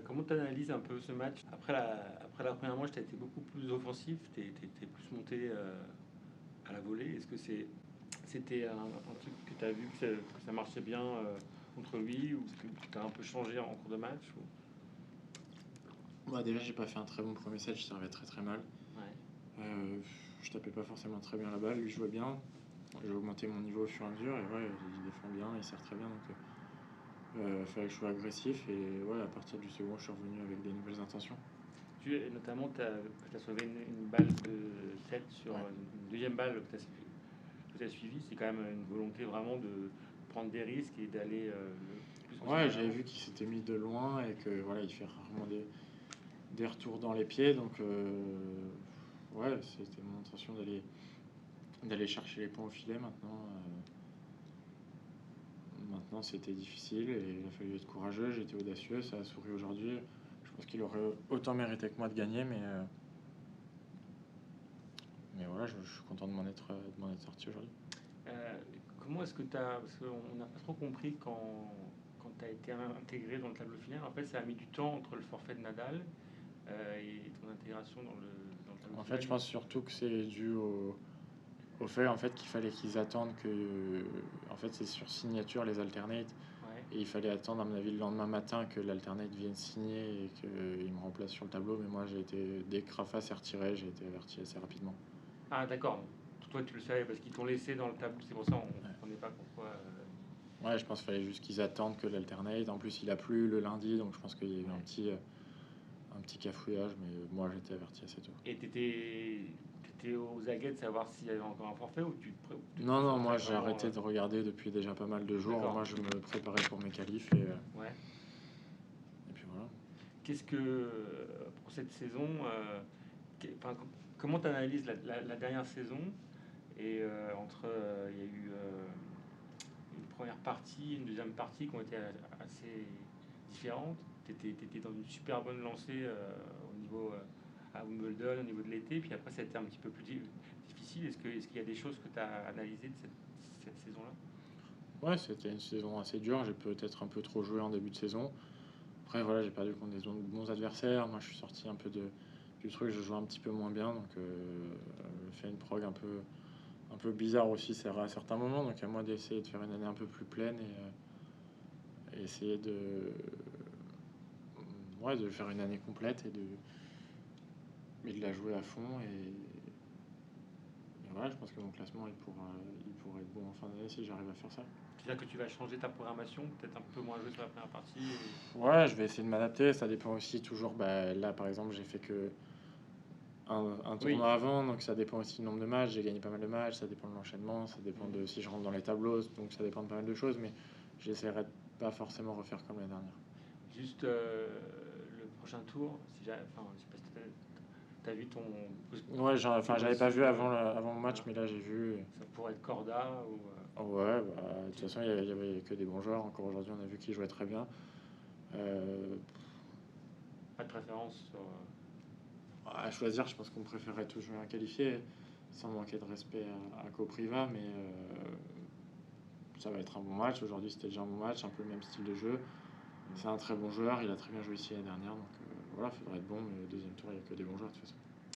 Comment tu analyses un peu ce match? Après la première manche, tu as été beaucoup plus offensif, tu es plus monté à la volée. Est-ce que c'était un truc que tu as vu que ça marchait bien contre lui, ou que tu as un peu changé en cours de match Bah, déjà, j'ai pas fait un très bon premier set, je servais très très mal. Ouais. Je tapais pas forcément très bien la balle, lui jouait bien. J'ai augmenté mon niveau au fur et à mesure, et ouais, il défend bien, il sert très bien, donc fallait que je sois agressif, et ouais, à partir du second, je suis revenu avec des nouvelles intentions. Notamment, tu as sauvé une balle de 7 sur Ouais. une deuxième balle que tu as suivie. C'est quand même une volonté vraiment de prendre des risques et d'aller le plus possible Ouais, en j'avais avant. vu qu'il s'était mis de loin, et que voilà, il fait rarement des retours dans les pieds, donc ouais, c'était mon intention d'aller chercher les points au filet. Maintenant, c'était difficile et il a fallu être courageux. J'étais audacieux, ça a souri aujourd'hui. Je pense qu'il aurait autant mérité que moi de gagner, mais voilà, je suis content de m'en être sorti aujourd'hui. Euh, Comment est-ce que tu as. Parce qu'on n'a pas trop compris quand tu as été intégré dans le tableau final. En fait, ça a mis du temps entre le forfait de Nadal et ton intégration dans le tableau En final. fait, je pense surtout que c'est dû au fait en fait, qu'il fallait qu'ils attendent que. En fait, c'est sur signature les alternates. Ouais. Et il fallait attendre, à mon avis, le lendemain matin que l'alternate vienne signer et qu'il me remplace sur le tableau. Mais moi, dès que Rafa s'est retiré, j'ai été averti assez rapidement. Ah, d'accord. Toi, tu le savais parce qu'ils t'ont laissé dans le tableau. C'est pour ça qu'on ne Ouais. comprenait pas pourquoi. Ouais, je pense qu'il fallait juste qu'ils attendent que l'alternate. En plus, il a plu le lundi, donc je pense qu'il y a eu Ouais. un petit cafouillage, mais moi, j'ai été averti assez tôt. Et t'étais aux aguets de savoir s'il y avait encore un forfait, ou tu te Non, non, moi, concentrais j'ai vraiment. arrêté de regarder depuis déjà pas mal de jours. D'accord. Moi, je me préparais pour mes qualifs, Ouais. et puis voilà. Qu'est-ce que, pour cette saison, enfin, comment tu analyses la dernière saison et il y a eu une première partie, une deuxième partie qui ont été assez différentes. Tu étais dans une super bonne lancée au niveau à Wimbledon, au niveau de l'été, puis après ça a été un petit peu plus difficile. Est-ce qu'il y a des choses que tu as analysées de cette saison-là? Ouais, c'était une saison assez dure. J'ai peut-être un peu trop joué en début de saison. Après, voilà, j'ai perdu contre des bons adversaires. Moi, je suis sorti du truc, je joue un petit peu moins bien, donc j'ai fait une prog un peu bizarre aussi, c'est vrai, à certains moments. Donc à moi d'essayer de faire une année un peu plus pleine et essayer ouais, de faire une année complète et de la jouer à fond. Et voilà, je pense que mon classement il pourra être bon en fin d'année si j'arrive à faire ça. C'est-à-dire que tu vas changer ta programmation, peut-être un peu moins jouer sur la première partie. Ouais, je vais essayer de m'adapter. Ça dépend aussi toujours. Bah, là, par exemple, j'ai fait que un Oui. tournoi avant, donc ça dépend aussi du nombre de matchs. J'ai gagné pas mal de matchs, ça dépend de l'enchaînement, ça dépend de si je rentre dans les tableaux, donc ça dépend de pas mal de choses, mais j'essaierai de pas forcément refaire comme l'année dernière. Juste le prochain tour, si enfin, je sais pas si t'as vu Ouais, tes enfin, j'avais pas possibles. vu avant mon match, Voilà. mais là j'ai vu. Ça pourrait être Corda ou. Ouais, bah, de toute façon, il y avait que des bons joueurs. Encore aujourd'hui, on a vu qu'ils jouaient très bien. Euh, Pas de préférence sur. à choisir, je pense qu'on préférerait toujours un qualifié, sans manquer de respect à Kopriva, mais ça va être un bon match. Aujourd'hui, c'était déjà un bon match, un peu le même style de jeu. C'est un très bon joueur, il a très bien joué ici l'année dernière, donc voilà, il faudrait être bon, mais au deuxième tour, il n'y a que des bons joueurs de toute façon.